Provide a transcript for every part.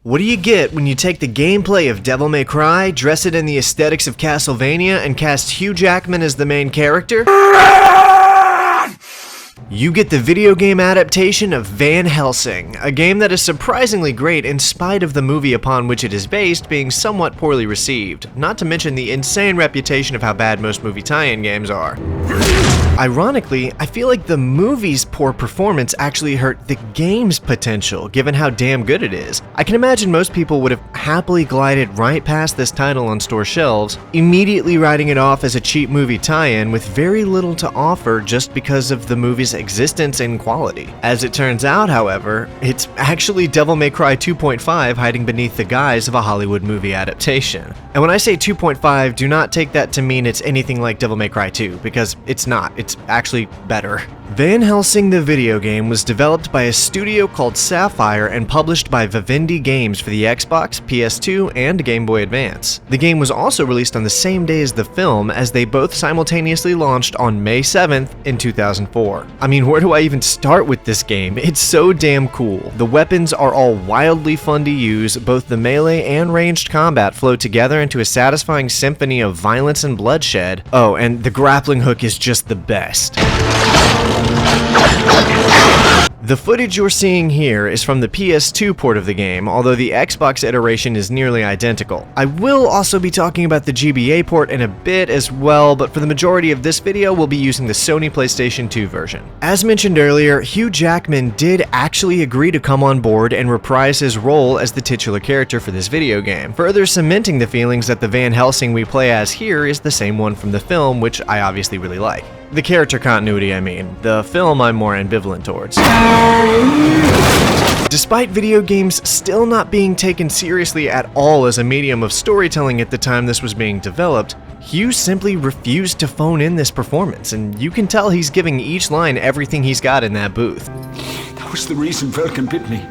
What do you get when you take the gameplay of Devil May Cry, dress it in the aesthetics of Castlevania, and cast Hugh Jackman as the main character? You get the video game adaptation of Van Helsing, a game that is surprisingly great in spite of the movie upon which it is based being somewhat poorly received, not to mention the insane reputation of how bad most movie tie-in games are. Ironically, I feel like the movie's poor performance actually hurt the game's potential, given how damn good it is. I can imagine most people would have happily glided right past this title on store shelves, immediately writing it off as a cheap movie tie-in with very little to offer just because of the movie's existence and quality. As it turns out, however, it's actually Devil May Cry 2.5 hiding beneath the guise of a Hollywood movie adaptation. And when I say 2.5, do not take that to mean it's anything like Devil May Cry 2, because it's not. It's actually better. Van Helsing the video game was developed by a studio called Sapphire and published by Vivendi Games for the Xbox, PS2, and Game Boy Advance. The game was also released on the same day as the film, as they both simultaneously launched on May 7th in 2004. I mean, where do I even start with this game? It's so damn cool. The weapons are all wildly fun to use, both the melee and ranged combat flow together into a satisfying symphony of violence and bloodshed. Oh, and the grappling hook is just the best. The footage you're seeing here is from the PS2 port of the game, although the Xbox iteration is nearly identical. I will also be talking about the GBA port in a bit as well, but for the majority of this video, we'll be using the Sony PlayStation 2 version. As mentioned earlier, Hugh Jackman did actually agree to come on board and reprise his role as the titular character for this video game, further cementing the feelings that the Van Helsing we play as here is the same one from the film, which I obviously really like. The character continuity, I mean. The film I'm more ambivalent towards. Despite video games still not being taken seriously at all as a medium of storytelling at the time this was being developed, Hugh simply refused to phone in this performance, and you can tell he's giving each line everything he's got in that booth. That was the reason Falcon bit me.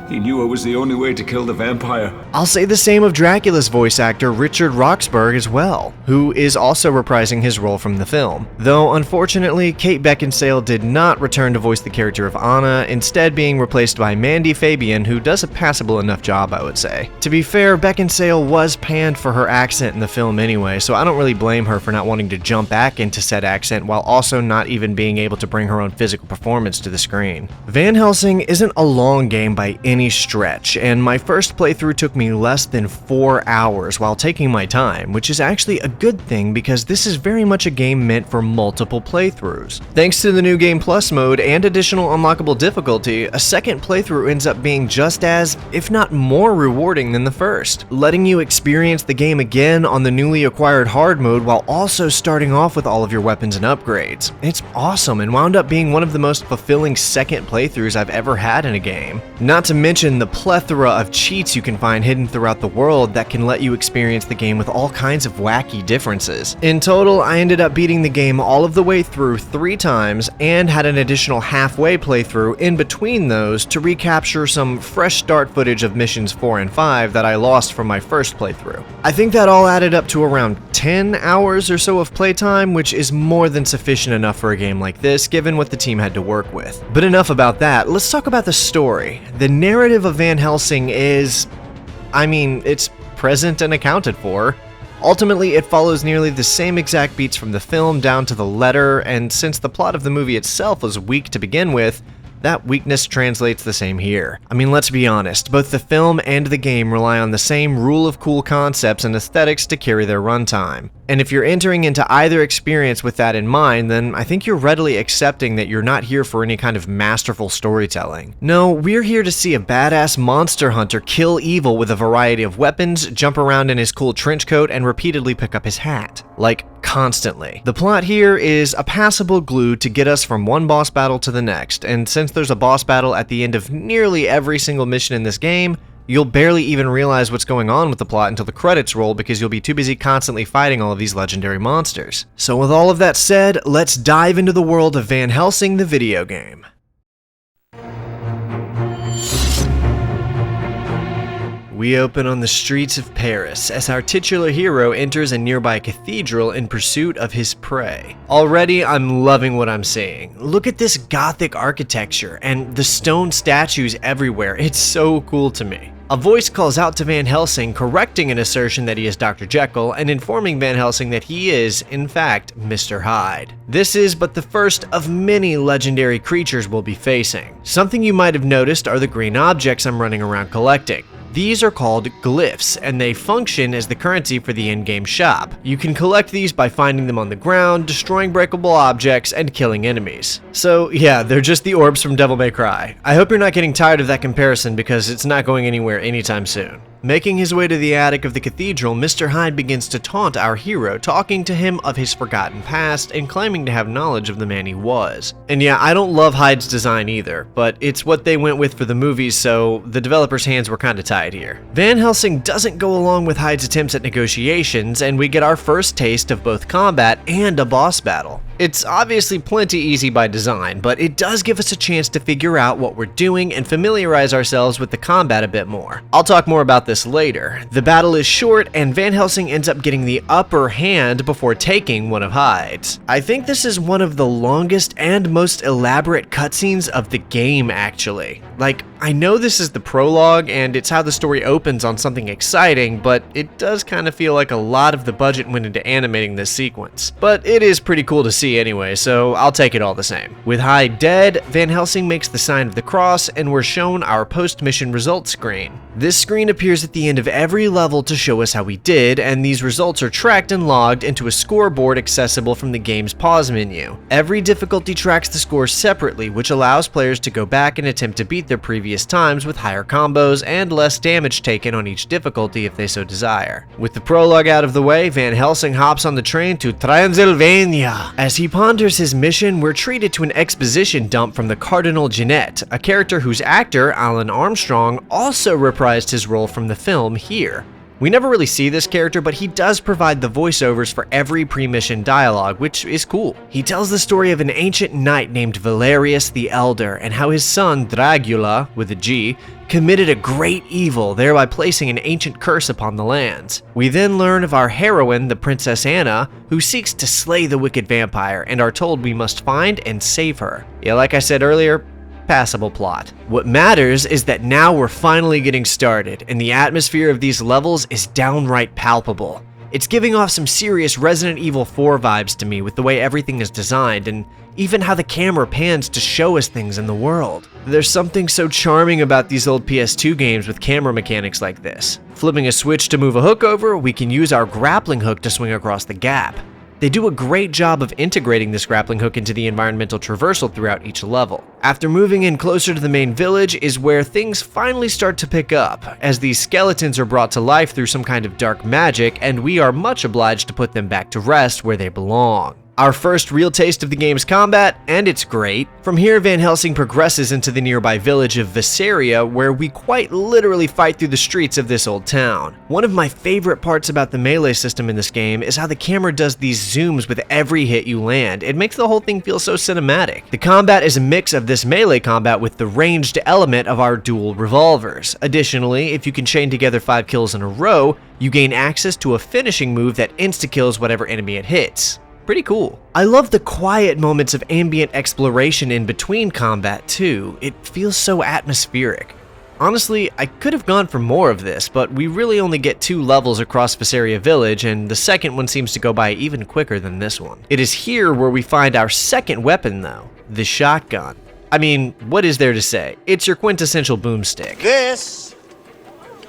He knew it was the only way to kill the vampire. I'll say the same of Dracula's voice actor Richard Roxburgh as well, who is also reprising his role from the film. Though unfortunately, Kate Beckinsale did not return to voice the character of Anna, instead being replaced by Mandy Fabian, who does a passable enough job, I would say. To be fair, Beckinsale was panned for her accent in the film anyway, so I don't really blame her for not wanting to jump back into said accent while also not even being able to bring her own physical performance to the screen. Van Helsing isn't a long game by any stretch, and my first playthrough took me less than 4 hours while taking my time, which is actually a good thing because this is very much a game meant for multiple playthroughs. Thanks to the new Game Plus mode and additional unlockable difficulty, a second playthrough ends up being just as, if not more rewarding than the first, letting you experience the game again on the newly acquired hard mode while also starting off with all of your weapons and upgrades. It's awesome and wound up being one of the most fulfilling second playthroughs I've ever had in a game. Not to mention the plethora of cheats you can find hidden throughout the world that can let you experience the game with all kinds of wacky differences. In total, I ended up beating the game all of the way through 3 times and had an additional halfway playthrough in between those to recapture some fresh start footage of missions 4 and 5 that I lost from my first playthrough. I think that all added up to around 10 hours or so of playtime, which is more than sufficient enough for a game like this, given what the team had to work with. But enough about that, let's talk about the story. The narrative of Van Helsing is, I mean, it's present and accounted for. Ultimately, it follows nearly the same exact beats from the film down to the letter, and since the plot of the movie itself was weak to begin with, that weakness translates the same here. I mean, let's be honest, both the film and the game rely on the same rule of cool concepts and aesthetics to carry their runtime. And if you're entering into either experience with that in mind, then I think you're readily accepting that you're not here for any kind of masterful storytelling. No, we're here to see a badass monster hunter kill evil with a variety of weapons, jump around in his cool trench coat, and repeatedly pick up his hat. Like, constantly. The plot here is a passable glue to get us from one boss battle to the next, and since there's a boss battle at the end of nearly every single mission in this game, you'll barely even realize what's going on with the plot until the credits roll because you'll be too busy constantly fighting all of these legendary monsters. So with all of that said, let's dive into the world of Van Helsing the video game. We open on the streets of Paris as our titular hero enters a nearby cathedral in pursuit of his prey. Already, I'm loving what I'm seeing. Look at this Gothic architecture and the stone statues everywhere. It's so cool to me. A voice calls out to Van Helsing, correcting an assertion that he is Dr. Jekyll and informing Van Helsing that he is, in fact, Mr. Hyde. This is but the first of many legendary creatures we'll be facing. Something you might have noticed are the green objects I'm running around collecting. These are called glyphs, and they function as the currency for the in-game shop. You can collect these by finding them on the ground, destroying breakable objects, and killing enemies. So yeah, they're just the orbs from Devil May Cry. I hope you're not getting tired of that comparison because it's not going anywhere anytime soon. Making his way to the attic of the cathedral, Mr. Hyde begins to taunt our hero, talking to him of his forgotten past and claiming to have knowledge of the man he was. And yeah, I don't love Hyde's design either, but it's what they went with for the movies, so the developers' hands were kinda tied here. Van Helsing doesn't go along with Hyde's attempts at negotiations, and we get our first taste of both combat and a boss battle. It's obviously plenty easy by design, but it does give us a chance to figure out what we're doing and familiarize ourselves with the combat a bit more. I'll talk more about this later. The battle is short, and Van Helsing ends up getting the upper hand before taking one of Hyde's. I think this is one of the longest and most elaborate cutscenes of the game, actually. Like, I know this is the prologue, and it's how the story opens on something exciting, but it does kind of feel like a lot of the budget went into animating this sequence. But it is pretty cool to see anyway, so I'll take it all the same. With Hyde dead, Van Helsing makes the sign of the cross, and we're shown our post-mission results screen. This screen appears at the end of every level to show us how we did, and these results are tracked and logged into a scoreboard accessible from the game's pause menu. Every difficulty tracks the score separately, which allows players to go back and attempt to beat their previous times with higher combos and less damage taken on each difficulty if they so desire. With the prologue out of the way, Van Helsing hops on the train to Transylvania. As he ponders his mission, we're treated to an exposition dump from the Cardinal Jeanette, a character whose actor, Alan Armstrong, also reprised his role from the film here. We never really see this character, but he does provide the voiceovers for every pre-mission dialogue, which is cool. He tells the story of an ancient knight named Valerius the Elder and how his son, Dragula, with a G, committed a great evil, thereby placing an ancient curse upon the lands. We then learn of our heroine, the Princess Anna, who seeks to slay the wicked vampire, and are told we must find and save her. Yeah, like I said earlier, passable plot. What matters is that now we're finally getting started, and the atmosphere of these levels is downright palpable. It's giving off some serious Resident Evil 4 vibes to me with the way everything is designed, and even how the camera pans to show us things in the world. There's something so charming about these old PS2 games with camera mechanics like this. Flipping a switch to move a hook over, we can use our grappling hook to swing across the gap. They do a great job of integrating this grappling hook into the environmental traversal throughout each level. After moving in closer to the main village is where things finally start to pick up, as these skeletons are brought to life through some kind of dark magic, and we are much obliged to put them back to rest where they belong. Our first real taste of the game's combat, and it's great. From here, Van Helsing progresses into the nearby village of Visaria, where we quite literally fight through the streets of this old town. One of my favorite parts about the melee system in this game is how the camera does these zooms with every hit you land. It makes the whole thing feel so cinematic. The combat is a mix of this melee combat with the ranged element of our dual revolvers. Additionally, if you can chain together 5 kills in a row, you gain access to a finishing move that insta-kills whatever enemy it hits. Pretty cool. I love the quiet moments of ambient exploration in between combat too. It feels so atmospheric. Honestly, I could have gone for more of this, but we really only get 2 levels across Visaria Village, and the second one seems to go by even quicker than this one. It is here where we find our second weapon though, the shotgun. I mean, what is there to say? It's your quintessential boomstick. This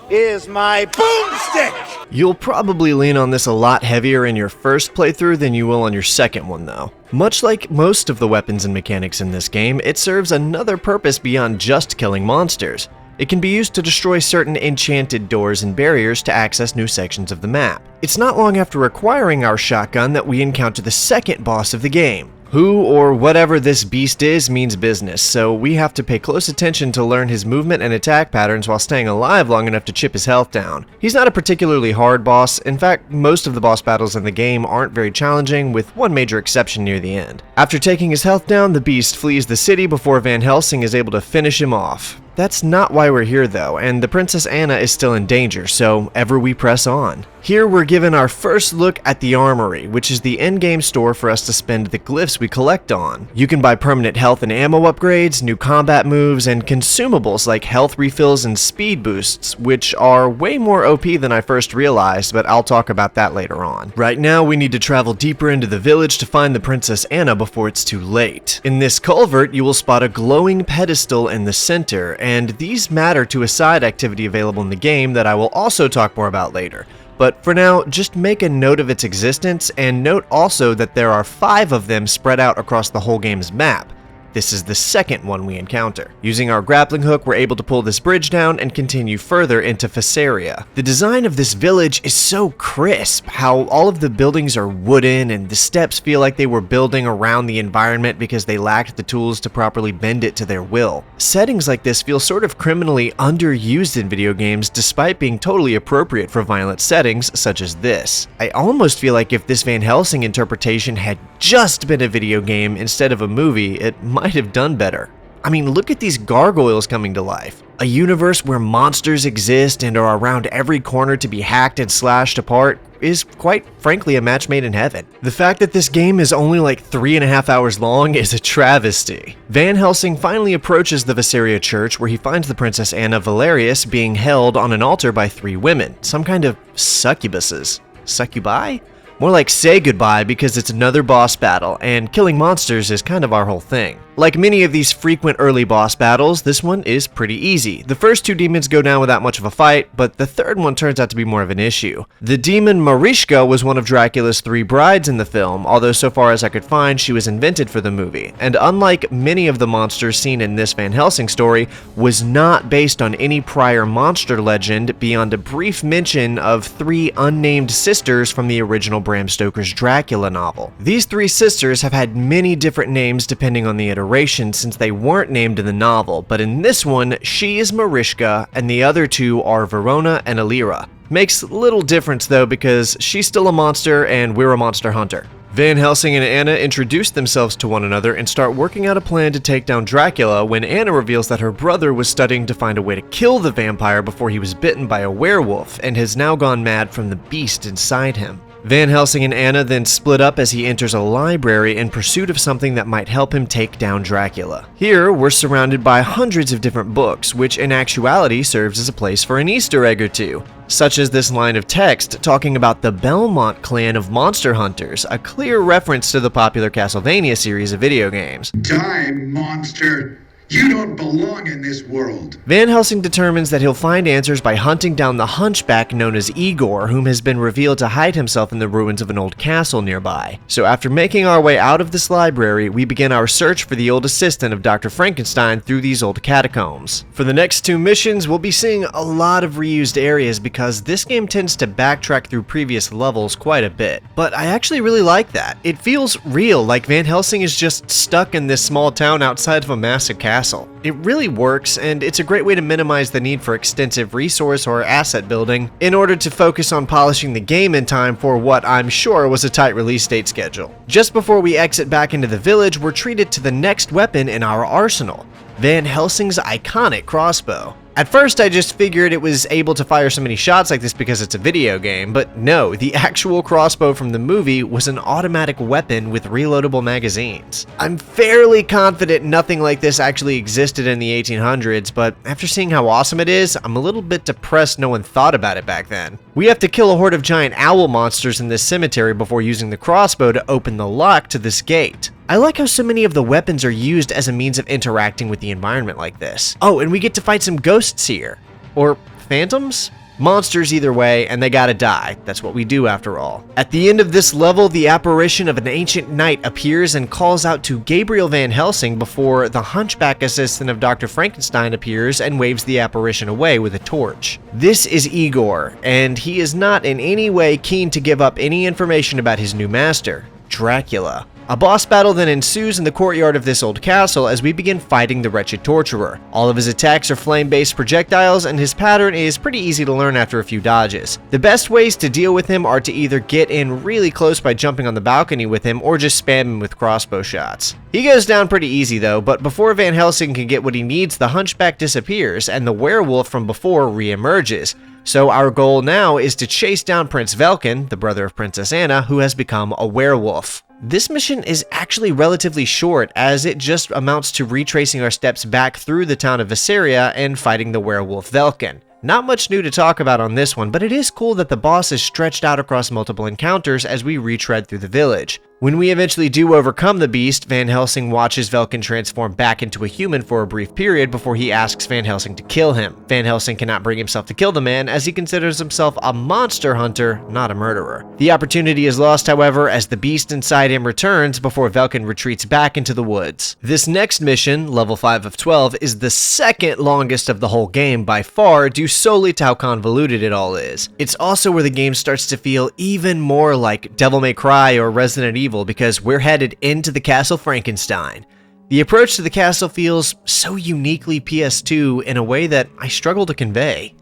is my boomstick! You'll probably lean on this a lot heavier in your first playthrough than you will on your second one though. Much like most of the weapons and mechanics in this game, it serves another purpose beyond just killing monsters. It can be used to destroy certain enchanted doors and barriers to access new sections of the map. It's not long after acquiring our shotgun that we encounter the second boss of the game. Who or whatever this beast is means business, so we have to pay close attention to learn his movement and attack patterns while staying alive long enough to chip his health down. He's not a particularly hard boss. In fact, most of the boss battles in the game aren't very challenging, with one major exception near the end. After taking his health down, the beast flees the city before Van Helsing is able to finish him off. That's not why we're here though, and the Princess Anna is still in danger, so ever we press on. Here we're given our first look at the Armory, which is the endgame store for us to spend the glyphs we collect on. You can buy permanent health and ammo upgrades, new combat moves, and consumables like health refills and speed boosts, which are way more OP than I first realized, but I'll talk about that later on. Right now we need to travel deeper into the village to find the Princess Anna before it's too late. In this culvert, you will spot a glowing pedestal in the center, and these matter to a side activity available in the game that I will also talk more about later. But for now, just make a note of its existence, and note also that there are 5 of them spread out across the whole game's map. This is the second one we encounter. Using our grappling hook, we're able to pull this bridge down and continue further into Fesseria. The design of this village is so crisp, how all of the buildings are wooden and the steps feel like they were building around the environment because they lacked the tools to properly bend it to their will. Settings like this feel sort of criminally underused in video games despite being totally appropriate for violent settings such as this. I almost feel like if this Van Helsing interpretation had just been a video game instead of a movie, it might have done better. I mean, look at these gargoyles coming to life. A universe where monsters exist and are around every corner to be hacked and slashed apart is quite frankly a match made in heaven. The fact that this game is only like 3.5 hours long is a travesty. Van Helsing finally approaches the Fesseria church where he finds the Princess Anna Valerius being held on an altar by 3 women, some kind of succubuses. Succubi? More like say goodbye because it's another boss battle, and killing monsters is kind of our whole thing. Like many of these frequent early boss battles, this one is pretty easy. The first 2 demons go down without much of a fight, but the third one turns out to be more of an issue. The demon Marischka was one of Dracula's 3 brides in the film, although so far as I could find, she was invented for the movie, and unlike many of the monsters seen in this Van Helsing story, was not based on any prior monster legend beyond a brief mention of 3 unnamed sisters from the original Bram Stoker's Dracula novel. These 3 sisters have had many different names depending on the iteration since they weren't named in the novel, but in this one, she is Marischka and the other 2 are Verona and Alira. Makes little difference though because she's still a monster and we're a monster hunter. Van Helsing and Anna introduce themselves to one another and start working out a plan to take down Dracula when Anna reveals that her brother was studying to find a way to kill the vampire before he was bitten by a werewolf and has now gone mad from the beast inside him. Van Helsing and Anna then split up as he enters a library in pursuit of something that might help him take down Dracula. Here, we're surrounded by hundreds of different books, which in actuality serves as a place for an Easter egg or 2, such as this line of text talking about the Belmont clan of monster hunters, a clear reference to the popular Castlevania series of video games. Die, monster! You don't belong in this world. Van Helsing determines that he'll find answers by hunting down the hunchback known as Igor, whom has been revealed to hide himself in the ruins of an old castle nearby. So after making our way out of this library, we begin our search for the old assistant of Dr. Frankenstein through these old catacombs. For the next 2 missions, we'll be seeing a lot of reused areas because this game tends to backtrack through previous levels quite a bit. But I actually really like that. It feels real, like Van Helsing is just stuck in this small town outside of a massive castle. It really works, and it's a great way to minimize the need for extensive resource or asset building in order to focus on polishing the game in time for what I'm sure was a tight release date schedule. Just before we exit back into the village, we're treated to the next weapon in our arsenal, Van Helsing's iconic crossbow. At first, I just figured it was able to fire so many shots like this because it's a video game, but no, the actual crossbow from the movie was an automatic weapon with reloadable magazines. I'm fairly confident nothing like this actually existed in the 1800s, but after seeing how awesome it is, I'm a little bit depressed no one thought about it back then. We have to kill a horde of giant owl monsters in this cemetery before using the crossbow to open the lock to this gate. I like how so many of the weapons are used as a means of interacting with the environment like this. Oh, and we get to fight some ghosts here. Or phantoms? Monsters either way, and they gotta die. That's what we do after all. At the end of this level, the apparition of an ancient knight appears and calls out to Gabriel Van Helsing before the hunchback assistant of Dr. Frankenstein appears and waves the apparition away with a torch. This is Igor, and he is not in any way keen to give up any information about his new master, Dracula. A boss battle then ensues in the courtyard of this old castle as we begin fighting the wretched torturer. All of his attacks are flame-based projectiles, and his pattern is pretty easy to learn after a few dodges. The best ways to deal with him are to either get in really close by jumping on the balcony with him or just spam him with crossbow shots. He goes down pretty easy though, but before Van Helsing can get what he needs, the hunchback disappears and the werewolf from before re-emerges. So our goal now is to chase down Prince Velkin, the brother of Princess Anna, who has become a werewolf. This mission is actually relatively short, as it just amounts to retracing our steps back through the town of Visseria and fighting the werewolf Velkin. Not much new to talk about on this one, but it is cool that the boss is stretched out across multiple encounters as we retread through the village. When we eventually do overcome the beast, Van Helsing watches Velkin transform back into a human for a brief period before he asks Van Helsing to kill him. Van Helsing cannot bring himself to kill the man as he considers himself a monster hunter, not a murderer. The opportunity is lost, however, as the beast inside him returns before Velkin retreats back into the woods. This next mission, level 5 of 12, is the second longest of the whole game by far, due solely to how convoluted it all is. It's also where the game starts to feel even more like Devil May Cry or Resident Evil, because we're headed into the Castle Frankenstein. The approach to the castle feels so uniquely PS2 in a way that I struggle to convey.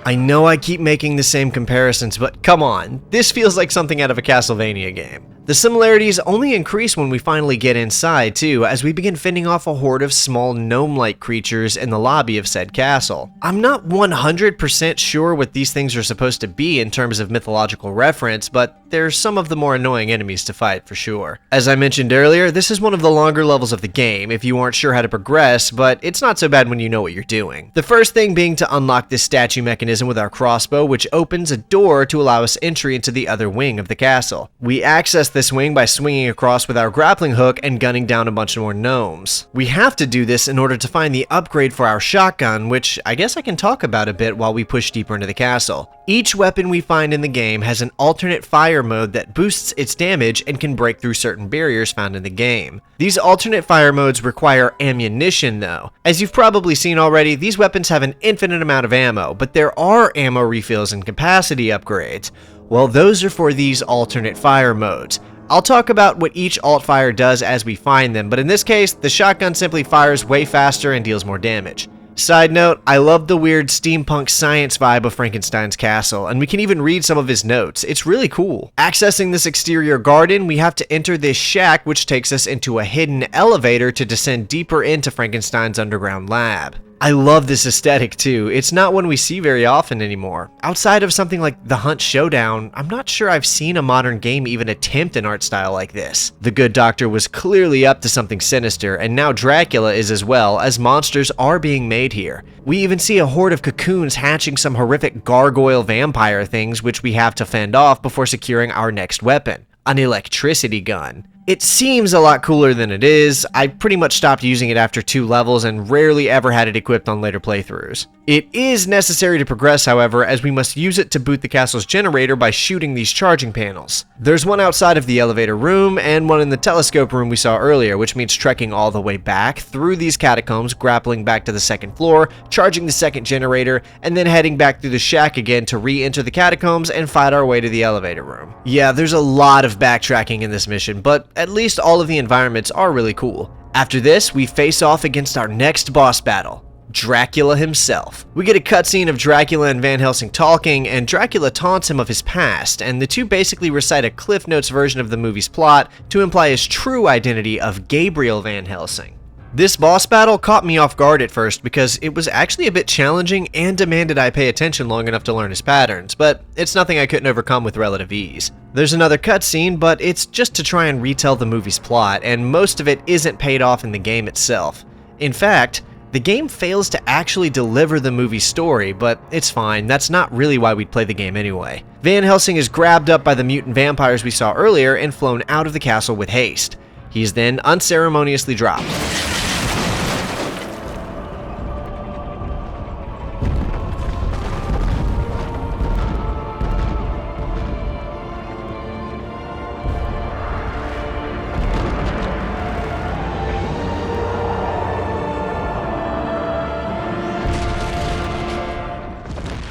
I know I keep making the same comparisons, but come on, this feels like something out of a Castlevania game. The similarities only increase when we finally get inside too, as we begin fending off a horde of small gnome-like creatures in the lobby of said castle. I'm not 100% sure what these things are supposed to be in terms of mythological reference, but they're some of the more annoying enemies to fight for sure. As I mentioned earlier, this is one of the longer levels of the game if you aren't sure how to progress, but it's not so bad when you know what you're doing. The first thing being to unlock this statue mechanism with our crossbow, which opens a door to allow us entry into the other wing of the castle. We access this wing by swinging across with our grappling hook and gunning down a bunch more gnomes. We have to do this in order to find the upgrade for our shotgun, which I guess I can talk about a bit while we push deeper into the castle. Each weapon we find in the game has an alternate fire mode that boosts its damage and can break through certain barriers found in the game. These alternate fire modes require ammunition though. As you've probably seen already, these weapons have an infinite amount of ammo, but there are ammo refills and capacity upgrades. Well, those are for these alternate fire modes. I'll talk about what each alt fire does as we find them, but in this case, the shotgun simply fires way faster and deals more damage. Side note, I love the weird steampunk science vibe of Frankenstein's castle, and we can even read some of his notes. It's really cool. Accessing this exterior garden, we have to enter this shack, which takes us into a hidden elevator to descend deeper into Frankenstein's underground lab. I love this aesthetic too. It's not one we see very often anymore. Outside of something like The Hunt Showdown, I'm not sure I've seen a modern game even attempt an art style like this. The good doctor was clearly up to something sinister, and now Dracula is as well, as monsters are being made here. We even see a horde of cocoons hatching some horrific gargoyle vampire things which we have to fend off before securing our next weapon, an electricity gun. It seems a lot cooler than it is. I pretty much stopped using it after 2 levels and rarely ever had it equipped on later playthroughs. It is necessary to progress, however, as we must use it to boot the castle's generator by shooting these charging panels. There's one outside of the elevator room and one in the telescope room we saw earlier, which means trekking all the way back through these catacombs, grappling back to the second floor, charging the second generator, and then heading back through the shack again to re-enter the catacombs and fight our way to the elevator room. Yeah, there's a lot of backtracking in this mission, but at least all of the environments are really cool. After this, we face off against our next boss battle, Dracula himself. We get a cutscene of Dracula and Van Helsing talking, and Dracula taunts him of his past, and the two basically recite a Cliff Notes version of the movie's plot to imply his true identity of Gabriel Van Helsing. This boss battle caught me off guard at first because it was actually a bit challenging and demanded I pay attention long enough to learn his patterns, but it's nothing I couldn't overcome with relative ease. There's another cutscene, but it's just to try and retell the movie's plot, and most of it isn't paid off in the game itself. In fact, the game fails to actually deliver the movie's story, but it's fine, that's not really why we'd play the game anyway. Van Helsing is grabbed up by the mutant vampires we saw earlier and flown out of the castle with haste. He is then unceremoniously dropped.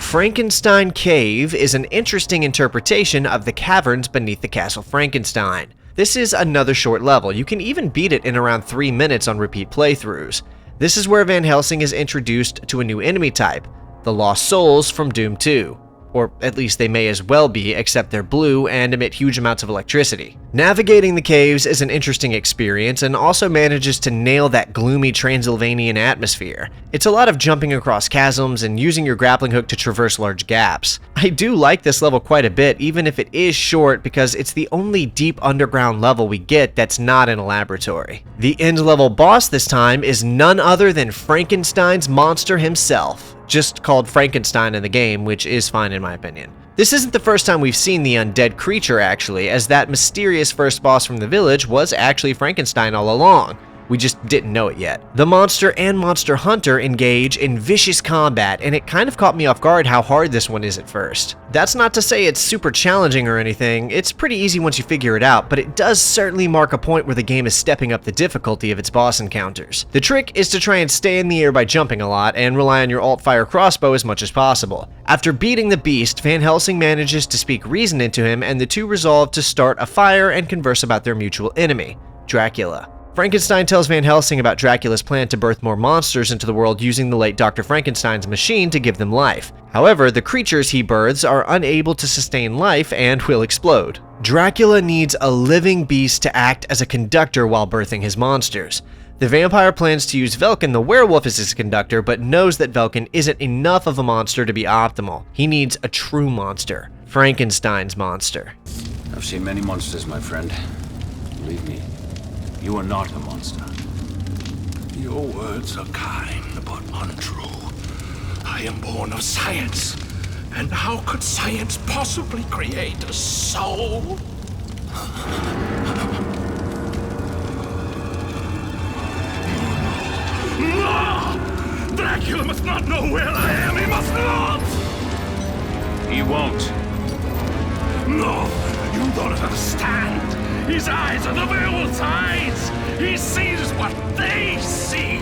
Frankenstein Cave is an interesting interpretation of the caverns beneath the Castle Frankenstein. This is another short level. You can even beat it in around 3 minutes on repeat playthroughs. This is where Van Helsing is introduced to a new enemy type, the Lost Souls from Doom 2. Or at least they may as well be, except they're blue and emit huge amounts of electricity. Navigating the caves is an interesting experience and also manages to nail that gloomy Transylvanian atmosphere. It's a lot of jumping across chasms and using your grappling hook to traverse large gaps. I do like this level quite a bit, even if it is short, because it's the only deep underground level we get that's not in a laboratory. The end level boss this time is none other than Frankenstein's monster himself. Just called Frankenstein in the game, which is fine in my opinion. This isn't the first time we've seen the undead creature actually, as that mysterious first boss from the village was actually Frankenstein all along. We just didn't know it yet. The monster and monster hunter engage in vicious combat, and it kind of caught me off guard how hard this one is at first. That's not to say it's super challenging or anything, it's pretty easy once you figure it out, but it does certainly mark a point where the game is stepping up the difficulty of its boss encounters. The trick is to try and stay in the air by jumping a lot, and rely on your alt-fire crossbow as much as possible. After beating the beast, Van Helsing manages to speak reason into him, and the two resolve to start a fire and converse about their mutual enemy, Dracula. Frankenstein tells Van Helsing about Dracula's plan to birth more monsters into the world using the late Dr. Frankenstein's machine to give them life. However, the creatures he births are unable to sustain life and will explode. Dracula needs a living beast to act as a conductor while birthing his monsters. The vampire plans to use Velkin the werewolf as his conductor, but knows that Velkin isn't enough of a monster to be optimal. He needs a true monster, Frankenstein's monster. I've seen many monsters, my friend. Believe me, you are not a monster. Your words are kind, but untrue. I am born of science. And how could science possibly create a soul? No! Dracula must not know where I am. He must not! He won't. No, you don't understand. His eyes are the werewolf's eyes. He sees what they see.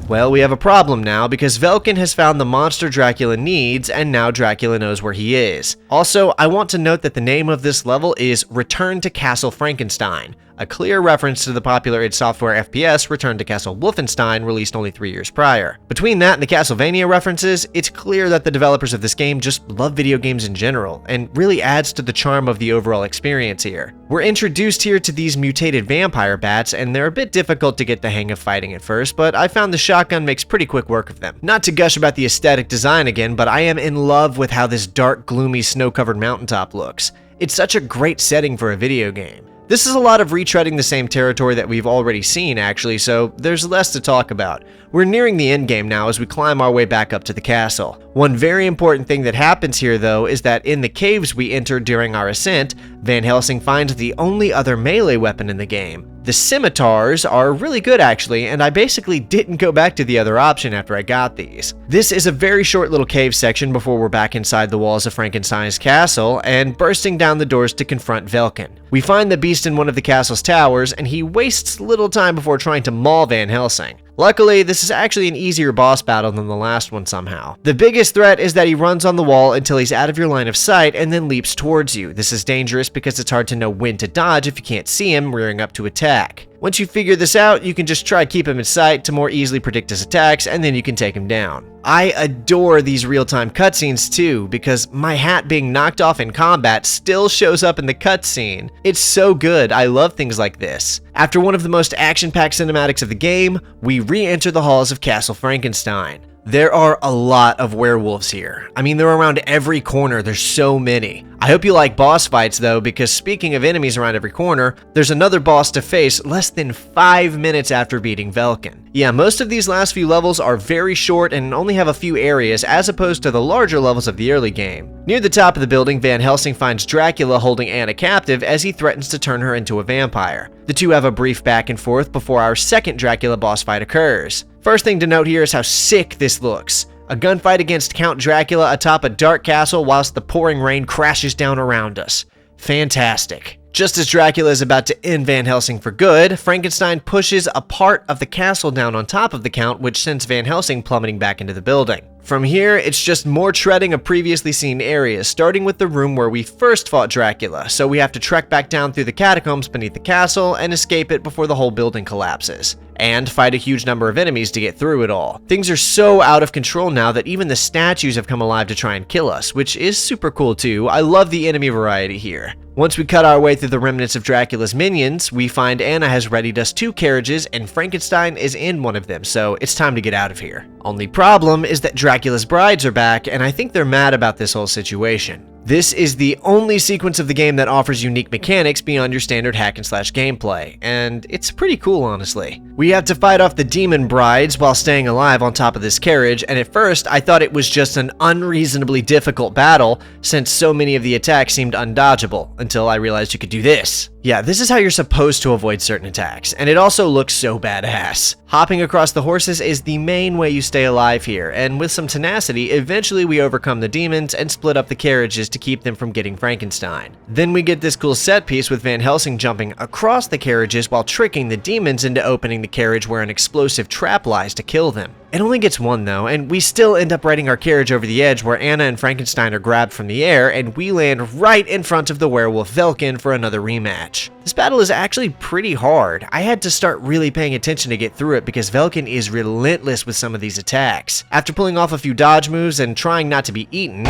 Well, we have a problem now because Velkin has found the monster Dracula needs, and now Dracula knows where he is. Also, I want to note that the name of this level is Return to Castle Frankenstein, a clear reference to the popular id Software FPS Return to Castle Wolfenstein, released only 3 years prior. Between that and the Castlevania references, it's clear that the developers of this game just love video games in general, and really adds to the charm of the overall experience here. We're introduced here to these mutated vampire bats, and they're a bit difficult to get the hang of fighting at first, but I found the shotgun makes pretty quick work of them. Not to gush about the aesthetic design again, but I am in love with how this dark, gloomy, snow-covered mountaintop looks. It's such a great setting for a video game. This is a lot of retreading the same territory that we've already seen actually, so there's less to talk about. We're nearing the end game now as we climb our way back up to the castle. One very important thing that happens here though is that in the caves we entered during our ascent, Van Helsing finds the only other melee weapon in the game. The scimitars are really good actually, and I basically didn't go back to the other option after I got these. This is a very short little cave section before we're back inside the walls of Frankenstein's castle and bursting down the doors to confront Velkin. We find the beast in one of the castle's towers, and he wastes little time before trying to maul Van Helsing. Luckily, this is actually an easier boss battle than the last one somehow. The biggest threat is that he runs on the wall until he's out of your line of sight and then leaps towards you. This is dangerous because it's hard to know when to dodge if you can't see him rearing up to attack. Once you figure this out, you can just try to keep him in sight to more easily predict his attacks, and then you can take him down. I adore these real-time cutscenes too, because my hat being knocked off in combat still shows up in the cutscene. It's so good, I love things like this. After one of the most action-packed cinematics of the game, we re-enter the halls of Castle Frankenstein. There are a lot of werewolves here. I mean, they're around every corner, there's so many. I hope you like boss fights though, because speaking of enemies around every corner, there's another boss to face less than 5 minutes after beating Velkin. Yeah, most of these last few levels are very short and only have a few areas as opposed to the larger levels of the early game. Near the top of the building, Van Helsing finds Dracula holding Anna captive as he threatens to turn her into a vampire. The two have a brief back and forth before our second Dracula boss fight occurs. First thing to note here is how sick this looks. A gunfight against Count Dracula atop a dark castle whilst the pouring rain crashes down around us. Fantastic. Just as Dracula is about to end Van Helsing for good, Frankenstein pushes a part of the castle down on top of the Count, which sends Van Helsing plummeting back into the building. From here, it's just more treading of previously seen areas, starting with the room where we first fought Dracula, so we have to trek back down through the catacombs beneath the castle and escape it before the whole building collapses, and fight a huge number of enemies to get through it all. Things are so out of control now that even the statues have come alive to try and kill us, which is super cool too. I love the enemy variety here. Once we cut our way through the remnants of Dracula's minions, we find Anna has readied us 2 carriages and Frankenstein is in one of them, so it's time to get out of here. Only problem is that Dracula's brides are back, and I think they're mad about this whole situation. This is the only sequence of the game that offers unique mechanics beyond your standard hack and slash gameplay, and it's pretty cool honestly. We have to fight off the demon brides while staying alive on top of this carriage, and at first I thought it was just an unreasonably difficult battle since so many of the attacks seemed undodgeable, until I realized you could do this. Yeah, this is how you're supposed to avoid certain attacks, and it also looks so badass. Hopping across the horses is the main way you stay alive here, and with some tenacity, eventually we overcome the demons and split up the carriages to keep them from getting Frankenstein. Then we get this cool set piece with Van Helsing jumping across the carriages while tricking the demons into opening the carriage where an explosive trap lies to kill them. It only gets one though, and we still end up riding our carriage over the edge where Anna and Frankenstein are grabbed from the air, and we land right in front of the werewolf Velkin for another rematch. This battle is actually pretty hard. I had to start really paying attention to get through it because Velkin is relentless with some of these attacks. After pulling off a few dodge moves and trying not to be eaten,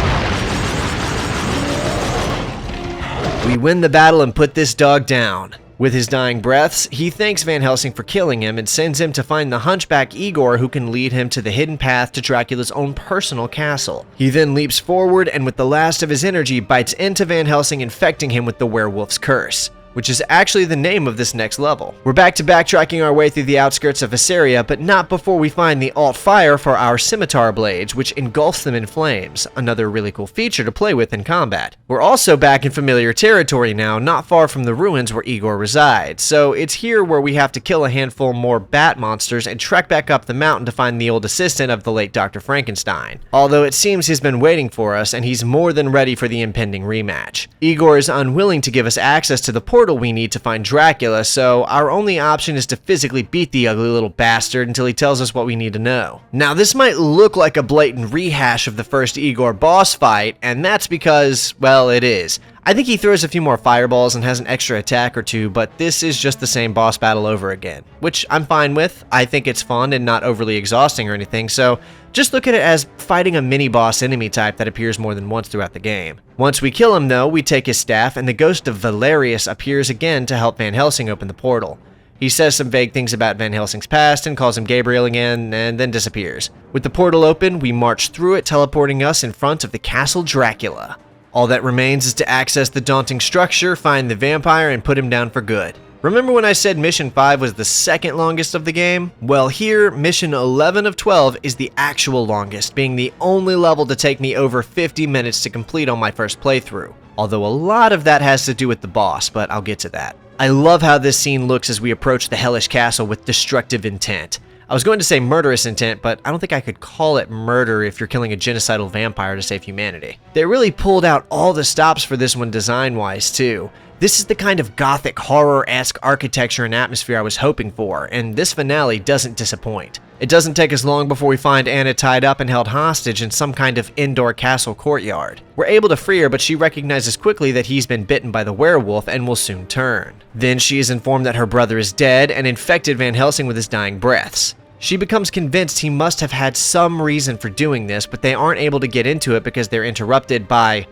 we win the battle and put this dog down. With his dying breaths, he thanks Van Helsing for killing him and sends him to find the hunchback Igor who can lead him to the hidden path to Dracula's own personal castle. He then leaps forward and with the last of his energy bites into Van Helsing, infecting him with the werewolf's curse, which is actually the name of this next level. We're back to backtracking our way through the outskirts of Assyria, but not before we find the alt fire for our scimitar blades, which engulfs them in flames, another really cool feature to play with in combat. We're also back in familiar territory now, not far from the ruins where Igor resides, so it's here where we have to kill a handful more bat monsters and trek back up the mountain to find the old assistant of the late Dr. Frankenstein. Although it seems he's been waiting for us, and he's more than ready for the impending rematch. Igor is unwilling to give us access to the portal we need to find Dracula, so our only option is to physically beat the ugly little bastard until he tells us what we need to know. Now this might look like a blatant rehash of the first Igor boss fight, and that's because, well, it is. I think he throws a few more fireballs and has an extra attack or two, but this is just the same boss battle over again, which I'm fine with. I think it's fun and not overly exhausting or anything, so just look at it as fighting a mini-boss enemy type that appears more than once throughout the game. Once we kill him though, we take his staff and the ghost of Valerius appears again to help Van Helsing open the portal. He says some vague things about Van Helsing's past and calls him Gabriel again, and then disappears. With the portal open, we march through it, teleporting us in front of the Castle Dracula. All that remains is to access the daunting structure, find the vampire, and put him down for good. Remember when I said Mission 5 was the second longest of the game? Well, here, Mission 11 of 12 is the actual longest, being the only level to take me over 50 minutes to complete on my first playthrough. Although a lot of that has to do with the boss, but I'll get to that. I love how this scene looks as we approach the hellish castle with destructive intent. I was going to say murderous intent, but I don't think I could call it murder if you're killing a genocidal vampire to save humanity. They really pulled out all the stops for this one design-wise, too. This is the kind of gothic horror-esque architecture and atmosphere I was hoping for, and this finale doesn't disappoint. It doesn't take us long before we find Anna tied up and held hostage in some kind of indoor castle courtyard. We're able to free her, but she recognizes quickly that he's been bitten by the werewolf and will soon turn. Then she is informed that her brother is dead and infected Van Helsing with his dying breaths. She becomes convinced he must have had some reason for doing this, but they aren't able to get into it because they're interrupted by,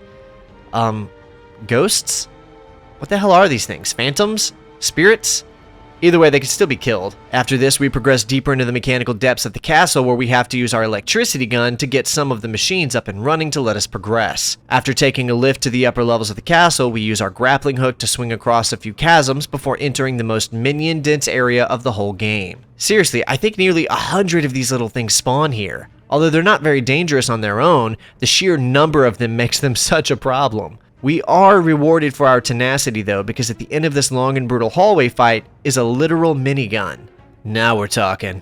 ghosts? What the hell are these things? Phantoms? Spirits? Either way, they could still be killed. After this, we progress deeper into the mechanical depths of the castle where we have to use our electricity gun to get some of the machines up and running to let us progress. After taking a lift to the upper levels of the castle, we use our grappling hook to swing across a few chasms before entering the most minion-dense area of the whole game. Seriously, I think nearly 100 of these little things spawn here. Although they're not very dangerous on their own, the sheer number of them makes them such a problem. We are rewarded for our tenacity though, because at the end of this long and brutal hallway fight is a literal minigun. Now we're talking.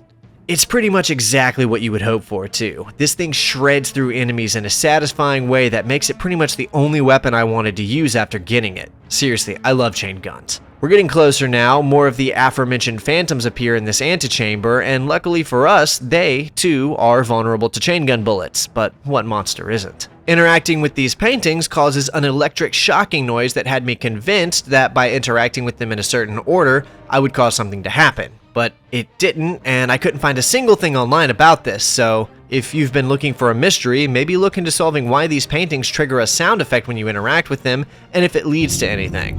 It's pretty much exactly what you would hope for, too. This thing shreds through enemies in a satisfying way that makes it pretty much the only weapon I wanted to use after getting it. Seriously, I love chain guns. We're getting closer now. More of the aforementioned phantoms appear in this antechamber, and luckily for us, they, too, are vulnerable to chain gun bullets. But what monster isn't? Interacting with these paintings causes an electric shocking noise that had me convinced that by interacting with them in a certain order, I would cause something to happen. But it didn't, and I couldn't find a single thing online about this, so if you've been looking for a mystery, maybe look into solving why these paintings trigger a sound effect when you interact with them, and if it leads to anything.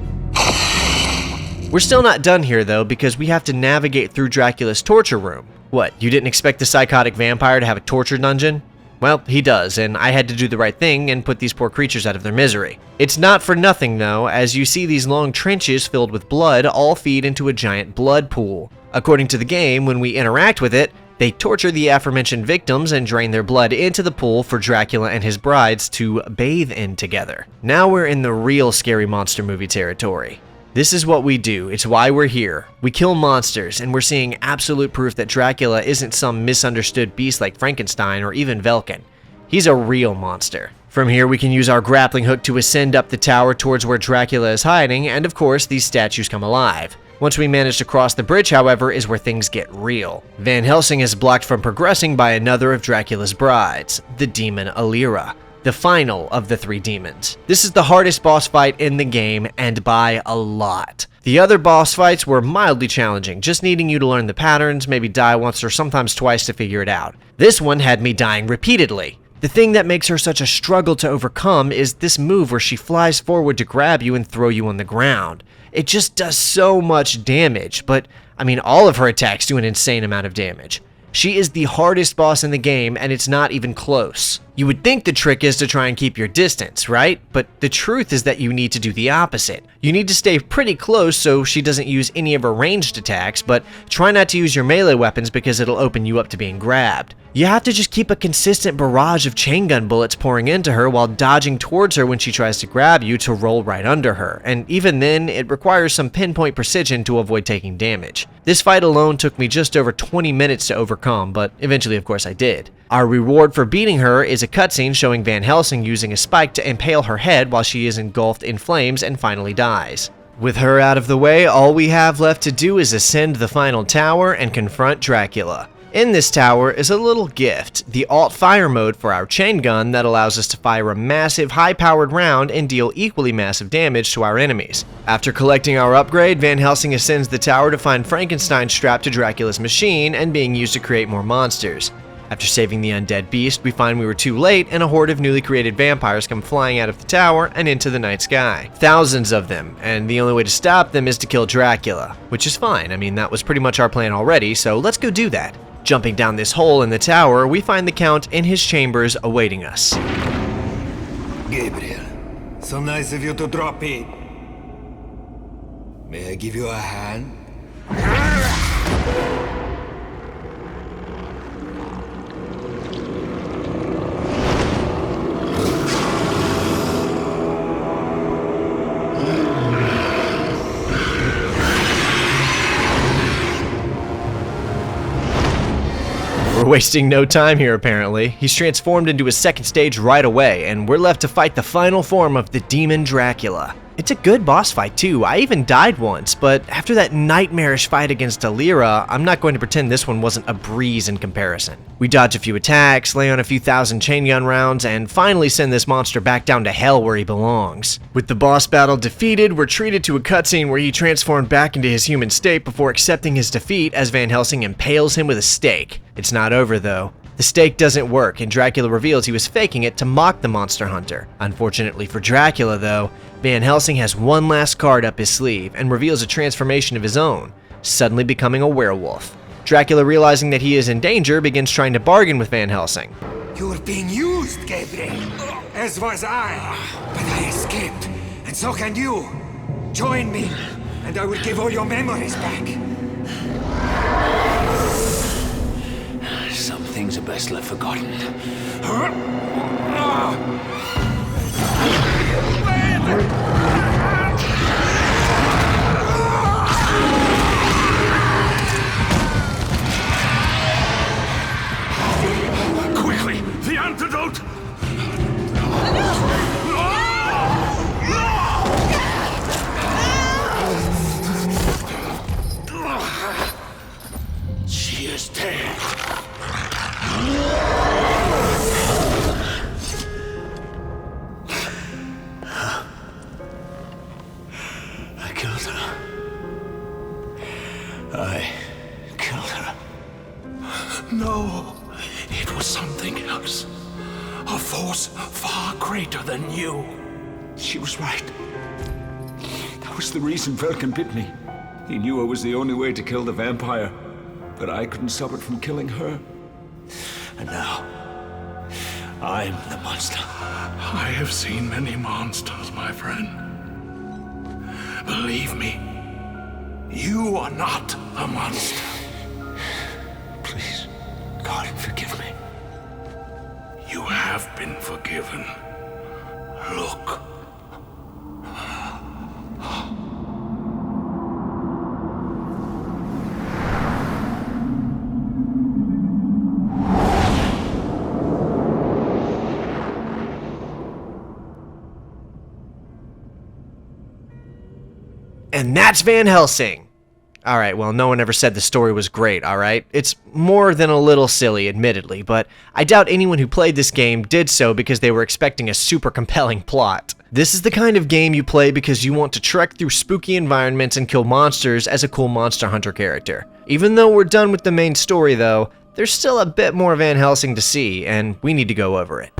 We're still not done here though, because we have to navigate through Dracula's torture room. What, you didn't expect the psychotic vampire to have a torture dungeon? Well, he does, and I had to do the right thing and put these poor creatures out of their misery. It's not for nothing though, as you see these long trenches filled with blood all feed into a giant blood pool. According to the game, when we interact with it, they torture the aforementioned victims and drain their blood into the pool for Dracula and his brides to bathe in together. Now we're in the real scary monster movie territory. This is what we do, it's why we're here. We kill monsters, and we're seeing absolute proof that Dracula isn't some misunderstood beast like Frankenstein or even Velkin. He's a real monster. From here we can use our grappling hook to ascend up the tower towards where Dracula is hiding, and of course these statues come alive. Once we manage to cross the bridge, however, is where things get real. Van Helsing is blocked from progressing by another of Dracula's brides, the demon Alira, the final of the three demons. This is the hardest boss fight in the game, and by a lot. The other boss fights were mildly challenging, just needing you to learn the patterns, maybe die once or sometimes twice to figure it out. This one had me dying repeatedly. The thing that makes her such a struggle to overcome is this move where she flies forward to grab you and throw you on the ground. It just does so much damage, but I mean all of her attacks do an insane amount of damage. She is the hardest boss in the game, and it's not even close. You would think the trick is to try and keep your distance, right? But the truth is that you need to do the opposite. You need to stay pretty close so she doesn't use any of her ranged attacks, but try not to use your melee weapons because it'll open you up to being grabbed. You have to just keep a consistent barrage of chain gun bullets pouring into her while dodging towards her when she tries to grab you to roll right under her, and even then, it requires some pinpoint precision to avoid taking damage. This fight alone took me just over 20 minutes to overcome, but eventually of course I did. Our reward for beating her is a cutscene showing Van Helsing using a spike to impale her head while she is engulfed in flames and finally dies. With her out of the way, all we have left to do is ascend the final tower and confront Dracula. In this tower is a little gift, the alt fire mode for our chain gun that allows us to fire a massive high-powered round and deal equally massive damage to our enemies. After collecting our upgrade, Van Helsing ascends the tower to find Frankenstein strapped to Dracula's machine and being used to create more monsters. After saving the undead beast, we find we were too late and a horde of newly created vampires come flying out of the tower and into the night sky. Thousands of them, and the only way to stop them is to kill Dracula, which is fine. I mean, that was pretty much our plan already, so let's go do that. Jumping down this hole in the tower, we find the Count in his chambers awaiting us. Gabriel, so nice of you to drop in. May I give you a hand? We're wasting no time here apparently. He's transformed into his second stage right away, and we're left to fight the final form of the demon Dracula. It's a good boss fight too. I even died once, but after that nightmarish fight against Alira, I'm not going to pretend this one wasn't a breeze in comparison. We dodge a few attacks, lay on a few thousand chain gun rounds, and finally send this monster back down to hell where he belongs. With the boss battle defeated, we're treated to a cutscene where he transformed back into his human state before accepting his defeat as Van Helsing impales him with a stake. It's not over though. The stake doesn't work, and Dracula reveals he was faking it to mock the monster hunter. Unfortunately for Dracula though, Van Helsing has one last card up his sleeve and reveals a transformation of his own, suddenly becoming a werewolf. Dracula, realizing that he is in danger, begins trying to bargain with Van Helsing. You were being used, Gabriel, as was I. But I escaped, and so can you. Join me, and I will give all your memories back. Some things are best left forgotten. He is dead. I killed her. I killed her. No, it was something else. A force far greater than you. She was right. That was the reason Vulcan bit me. He knew I was the only way to kill the vampire, but I couldn't stop it from killing her. And now, I'm the monster. I have seen many monsters, my friend. Believe me, you are not a monster. Please, God, forgive me. You have been forgiven. Look. And that's Van Helsing. Alright, well, no one ever said the story was great, alright? It's more than a little silly, admittedly, but I doubt anyone who played this game did so because they were expecting a super compelling plot. This is the kind of game you play because you want to trek through spooky environments and kill monsters as a cool Monster Hunter character. Even though we're done with the main story, though, there's still a bit more Van Helsing to see, and we need to go over it.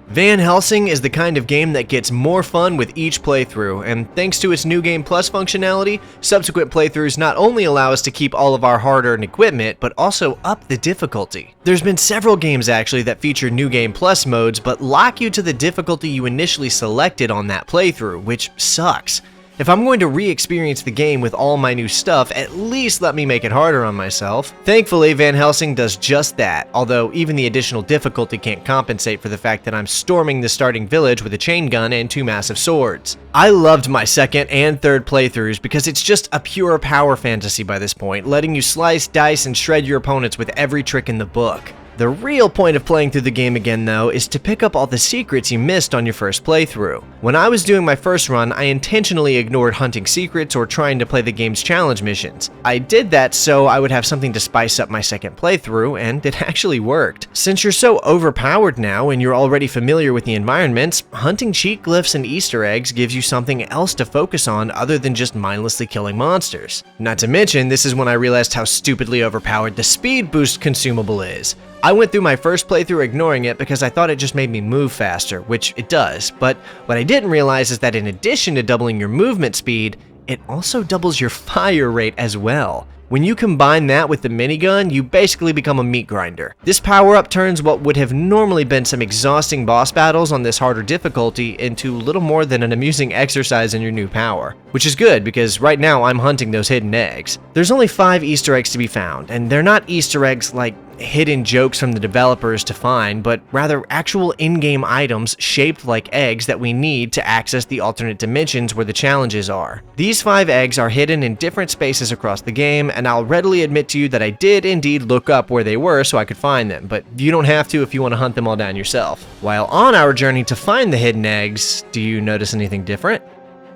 Van Helsing is the kind of game that gets more fun with each playthrough, and thanks to its New Game Plus functionality, subsequent playthroughs not only allow us to keep all of our hard-earned equipment, but also up the difficulty. There's been several games actually that feature New Game Plus modes, but lock you to the difficulty you initially selected on that playthrough, which sucks. If I'm going to re-experience the game with all my new stuff, at least let me make it harder on myself. Thankfully, Van Helsing does just that, although even the additional difficulty can't compensate for the fact that I'm storming the starting village with a chain gun and 2 massive swords. I loved my second and third playthroughs because it's just a pure power fantasy by this point, letting you slice, dice, and shred your opponents with every trick in the book. The real point of playing through the game again, though, is to pick up all the secrets you missed on your first playthrough. When I was doing my first run, I intentionally ignored hunting secrets or trying to play the game's challenge missions. I did that so I would have something to spice up my second playthrough, and it actually worked. Since you're so overpowered now and you're already familiar with the environments, hunting cheat glyphs and Easter eggs gives you something else to focus on other than just mindlessly killing monsters. Not to mention, this is when I realized how stupidly overpowered the speed boost consumable is. I went through my first playthrough ignoring it because I thought it just made me move faster, which it does, but what I didn't realize is that in addition to doubling your movement speed, it also doubles your fire rate as well. When you combine that with the minigun, you basically become a meat grinder. This power-up turns what would have normally been some exhausting boss battles on this harder difficulty into little more than an amusing exercise in your new power. Which is good, because right now I'm hunting those hidden eggs. There's only 5 Easter eggs to be found, and they're not Easter eggs like hidden jokes from the developers to find, but rather actual in-game items shaped like eggs that we need to access the alternate dimensions where the challenges are. These 5 eggs are hidden in different spaces across the game, and I'll readily admit to you that I did indeed look up where they were so I could find them, but you don't have to if you want to hunt them all down yourself. While on our journey to find the hidden eggs, do you notice anything different?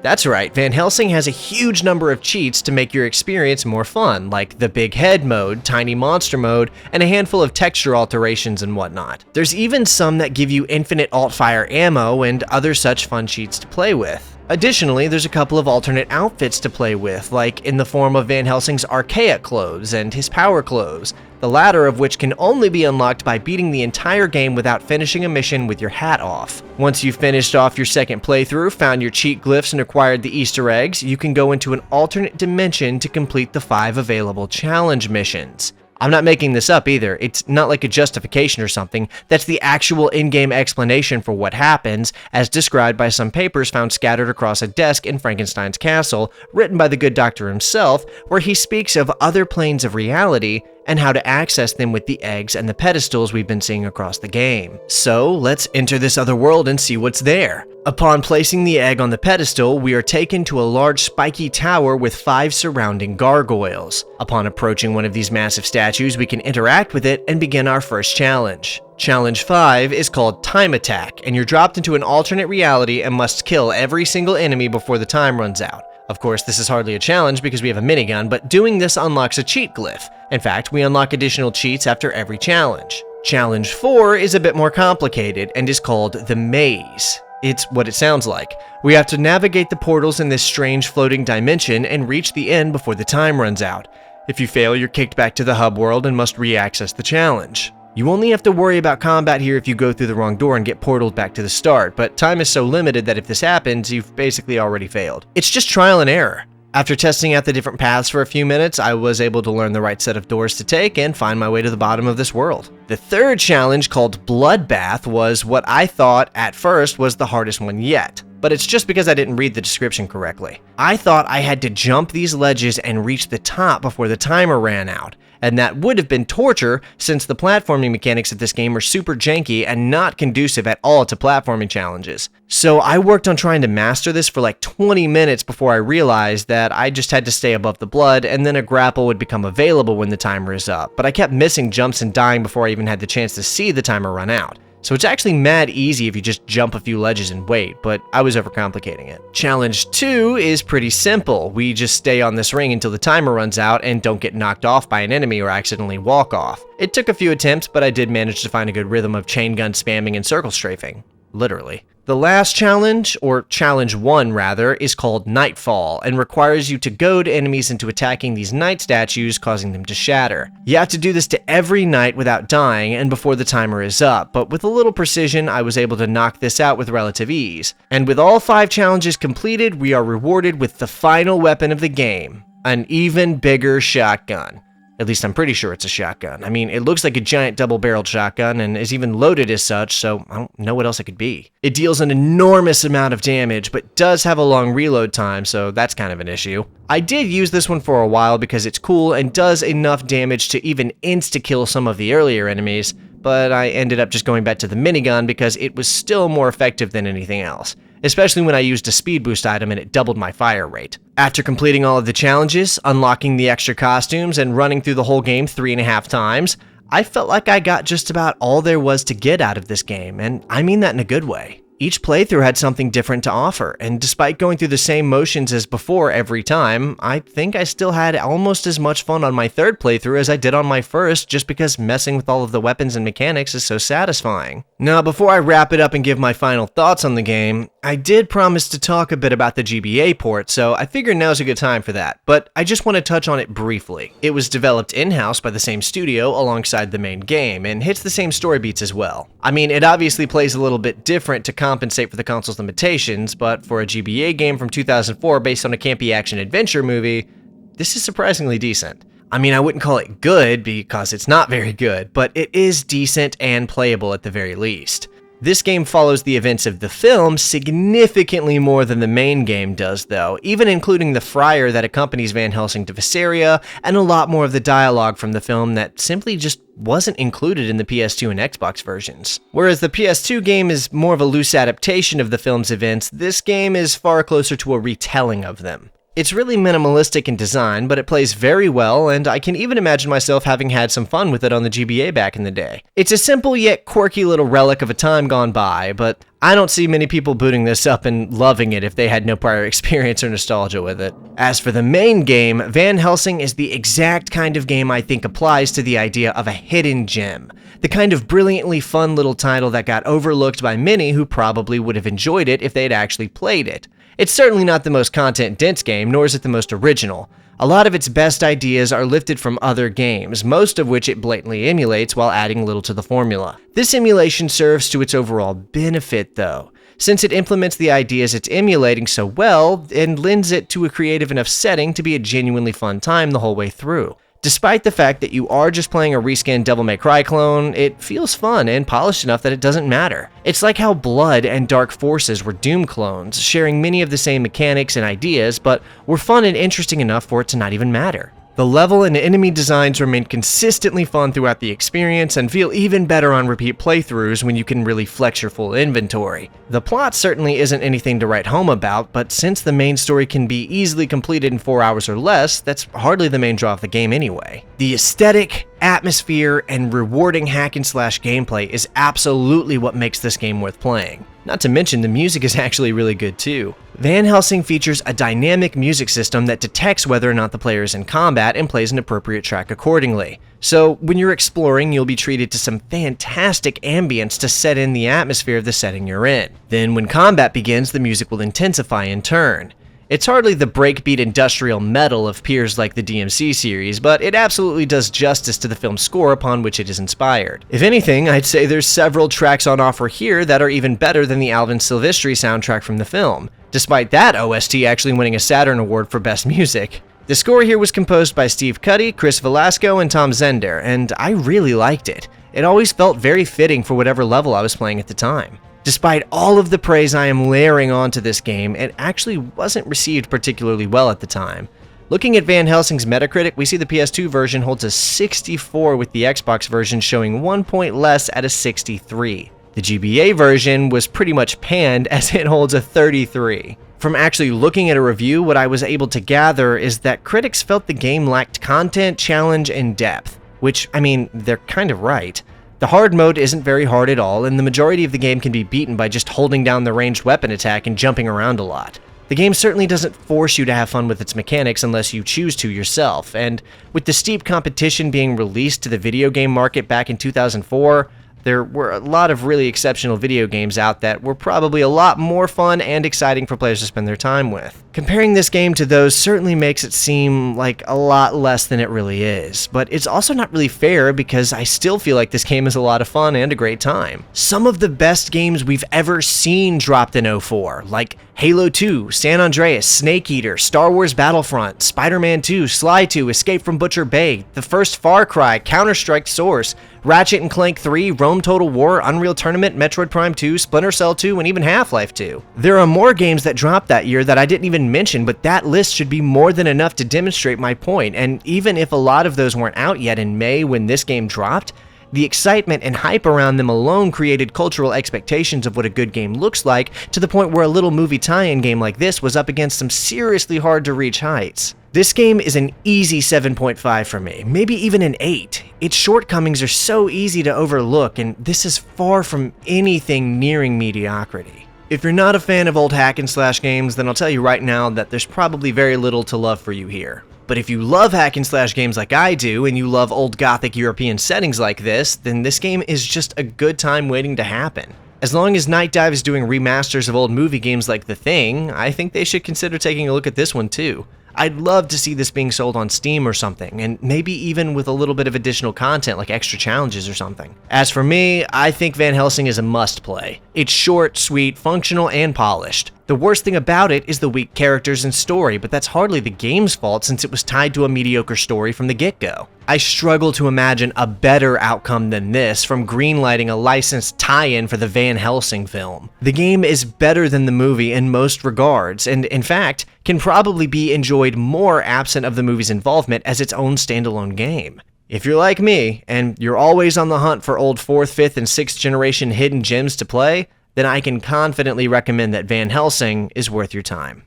That's right, Van Helsing has a huge number of cheats to make your experience more fun, like the Big Head mode, Tiny Monster mode, and a handful of texture alterations and whatnot. There's even some that give you infinite alt-fire ammo and other such fun cheats to play with. Additionally, there's a couple of alternate outfits to play with, like in the form of Van Helsing's archaic clothes and his power clothes, the latter of which can only be unlocked by beating the entire game without finishing a mission with your hat off. Once you've finished off your second playthrough, found your cheat glyphs and acquired the Easter eggs, you can go into an alternate dimension to complete the 5 available challenge missions. I'm not making this up either, it's not like a justification or something, that's the actual in-game explanation for what happens, as described by some papers found scattered across a desk in Frankenstein's castle, written by the good doctor himself, where he speaks of other planes of reality, and how to access them with the eggs and the pedestals we've been seeing across the game. So, let's enter this other world and see what's there. Upon placing the egg on the pedestal, we are taken to a large spiky tower with 5 surrounding gargoyles. Upon approaching one of these massive statues, we can interact with it and begin our first challenge. Challenge 5 is called Time Attack, and you're dropped into an alternate reality and must kill every single enemy before the time runs out. Of course, this is hardly a challenge because we have a minigun, but doing this unlocks a cheat glyph. In fact, we unlock additional cheats after every challenge. Challenge 4 is a bit more complicated and is called the Maze. It's what it sounds like. We have to navigate the portals in this strange floating dimension and reach the end before the time runs out. If you fail, you're kicked back to the hub world and must re-access the challenge. You only have to worry about combat here if you go through the wrong door and get portaled back to the start, but time is so limited that if this happens, you've basically already failed. It's just trial and error. After testing out the different paths for a few minutes, I was able to learn the right set of doors to take and find my way to the bottom of this world. The third challenge, called Bloodbath, was what I thought at first was the hardest one yet. But it's just because I didn't read the description correctly. I thought I had to jump these ledges and reach the top before the timer ran out, and that would have been torture since the platforming mechanics of this game are super janky and not conducive at all to platforming challenges. So I worked on trying to master this for like 20 minutes before I realized that I just had to stay above the blood and then a grapple would become available when the timer is up, but I kept missing jumps and dying before I even had the chance to see the timer run out. So it's actually mad easy if you just jump a few ledges and wait, but I was overcomplicating it. Challenge 2 is pretty simple. We just stay on this ring until the timer runs out and don't get knocked off by an enemy or accidentally walk off. It took a few attempts, but I did manage to find a good rhythm of chain gun spamming and circle strafing. Literally. The last challenge, or challenge 1 rather, is called Nightfall and requires you to goad enemies into attacking these night statues, causing them to shatter. You have to do this to every night without dying and before the timer is up, but with a little precision I was able to knock this out with relative ease. And with all 5 challenges completed, we are rewarded with the final weapon of the game, an even bigger shotgun. At least I'm pretty sure it's a shotgun. I mean, it looks like a giant double-barreled shotgun and is even loaded as such, so I don't know what else it could be. It deals an enormous amount of damage, but does have a long reload time, so that's kind of an issue. I did use this one for a while because it's cool and does enough damage to even insta-kill some of the earlier enemies, but I ended up just going back to the minigun because it was still more effective than anything else, especially when I used a speed boost item and it doubled my fire rate. After completing all of the challenges, unlocking the extra costumes, and running through the whole game 3.5 times, I felt like I got just about all there was to get out of this game, and I mean that in a good way. Each playthrough had something different to offer, and despite going through the same motions as before every time, I think I still had almost as much fun on my third playthrough as I did on my first, just because messing with all of the weapons and mechanics is so satisfying. Now, before I wrap it up and give my final thoughts on the game, I did promise to talk a bit about the GBA port, so I figured now's a good time for that, but I just want to touch on it briefly. It was developed in-house by the same studio alongside the main game, and hits the same story beats as well. I mean, it obviously plays a little bit different to compensate for the console's limitations, but for a GBA game from 2004 based on a campy action-adventure movie, this is surprisingly decent. I mean, I wouldn't call it good because it's not very good, but it is decent and playable at the very least. This game follows the events of the film significantly more than the main game does though, even including the friar that accompanies Van Helsing to Visseria, and a lot more of the dialogue from the film that simply just wasn't included in the PS2 and Xbox versions. Whereas the PS2 game is more of a loose adaptation of the film's events, this game is far closer to a retelling of them. It's really minimalistic in design, but it plays very well, and I can even imagine myself having had some fun with it on the GBA back in the day. It's a simple yet quirky little relic of a time gone by, but I don't see many people booting this up and loving it if they had no prior experience or nostalgia with it. As for the main game, Van Helsing is the exact kind of game I think applies to the idea of a hidden gem. The kind of brilliantly fun little title that got overlooked by many who probably would have enjoyed it if they had actually played it. It's certainly not the most content-dense game, nor is it the most original. A lot of its best ideas are lifted from other games, most of which it blatantly emulates while adding little to the formula. This emulation serves to its overall benefit, though, since it implements the ideas it's emulating so well and lends it to a creative enough setting to be a genuinely fun time the whole way through. Despite the fact that you are just playing a reskinned Devil May Cry clone, it feels fun and polished enough that it doesn't matter. It's like how Blood and Dark Forces were Doom clones, sharing many of the same mechanics and ideas, but were fun and interesting enough for it to not even matter. The level and enemy designs remain consistently fun throughout the experience and feel even better on repeat playthroughs when you can really flex your full inventory. The plot certainly isn't anything to write home about, but since the main story can be easily completed in 4 hours or less, that's hardly the main draw of the game anyway. The aesthetic, atmosphere, and rewarding hack-and-slash gameplay is absolutely what makes this game worth playing. Not to mention, the music is actually really good too. Van Helsing features a dynamic music system that detects whether or not the player is in combat and plays an appropriate track accordingly. So when you're exploring, you'll be treated to some fantastic ambience to set in the atmosphere of the setting you're in. Then when combat begins, the music will intensify in turn. It's hardly the breakbeat industrial metal of peers like the DMC series, but it absolutely does justice to the film's score upon which it is inspired. If anything, I'd say there's several tracks on offer here that are even better than the Alvin Silvestri soundtrack from the film, despite that OST actually winning a Saturn Award for Best Music. The score here was composed by Steve Cuddy, Chris Velasco, and Tom Zender, and I really liked it. It always felt very fitting for whatever level I was playing at the time. Despite all of the praise I am layering onto this game, it actually wasn't received particularly well at the time. Looking at Van Helsing's Metacritic, we see the PS2 version holds a 64 with the Xbox version showing 1 point less at a 63. The GBA version was pretty much panned as it holds a 33. From actually looking at a review, what I was able to gather is that critics felt the game lacked content, challenge, and depth, which, I mean, they're kind of right. The hard mode isn't very hard at all, and the majority of the game can be beaten by just holding down the ranged weapon attack and jumping around a lot. The game certainly doesn't force you to have fun with its mechanics unless you choose to yourself, and with the steep competition being released to the video game market back in 2004, there were a lot of really exceptional video games out that were probably a lot more fun and exciting for players to spend their time with. Comparing this game to those certainly makes it seem like a lot less than it really is, but it's also not really fair because I still feel like this game is a lot of fun and a great time. Some of the best games we've ever seen dropped in 04, like Halo 2, San Andreas, Snake Eater, Star Wars Battlefront, Spider-Man 2, Sly 2, Escape from Butcher Bay, the first Far Cry, Counter-Strike Source, Ratchet & Clank 3, Rome Total War, Unreal Tournament, Metroid Prime 2, Splinter Cell 2, and even Half-Life 2. There are more games that dropped that year that I didn't even mention, but that list should be more than enough to demonstrate my point, and even if a lot of those weren't out yet in May when this game dropped, the excitement and hype around them alone created cultural expectations of what a good game looks like, to the point where a little movie tie-in game like this was up against some seriously hard-to-reach heights. This game is an easy 7.5 for me, maybe even an 8. Its shortcomings are so easy to overlook, and this is far from anything nearing mediocrity. If you're not a fan of old hack-and-slash games, then I'll tell you right now that there's probably very little to love for you here. But if you love hack-and-slash games like I do, and you love old gothic European settings like this, then this game is just a good time waiting to happen. As long as Night Dive is doing remasters of old movie games like The Thing, I think they should consider taking a look at this one too. I'd love to see this being sold on Steam or something, and maybe even with a little bit of additional content like extra challenges or something. As for me, I think Van Helsing is a must-play. It's short, sweet, functional, and polished. The worst thing about it is the weak characters and story, but that's hardly the game's fault since it was tied to a mediocre story from the get-go. I struggle to imagine a better outcome than this from greenlighting a licensed tie-in for the Van Helsing film. The game is better than the movie in most regards, and in fact, can probably be enjoyed more absent of the movie's involvement as its own standalone game. If you're like me, and you're always on the hunt for old 4th, 5th, and 6th generation hidden gems to play, then I can confidently recommend that Van Helsing is worth your time.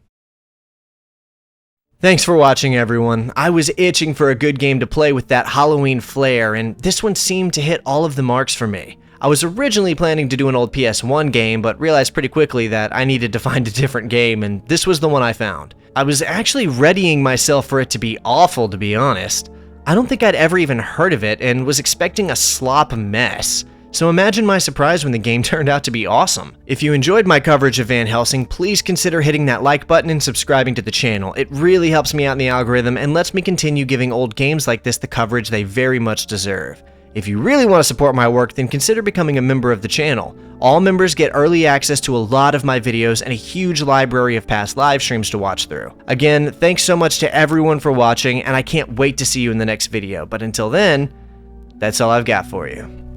Thanks for watching, everyone. I was itching for a good game to play with that Halloween flair, and this one seemed to hit all of the marks for me. I was originally planning to do an old PS1 game, but realized pretty quickly that I needed to find a different game, and this was the one I found. I was actually readying myself for it to be awful, to be honest. I don't think I'd ever even heard of it, and was expecting a slop mess. So imagine my surprise when the game turned out to be awesome. If you enjoyed my coverage of Van Helsing, please consider hitting that like button and subscribing to the channel. It really helps me out in the algorithm and lets me continue giving old games like this the coverage they very much deserve. If you really want to support my work, then consider becoming a member of the channel. All members get early access to a lot of my videos and a huge library of past live streams to watch through. Again, thanks so much to everyone for watching, and I can't wait to see you in the next video. But until then, that's all I've got for you.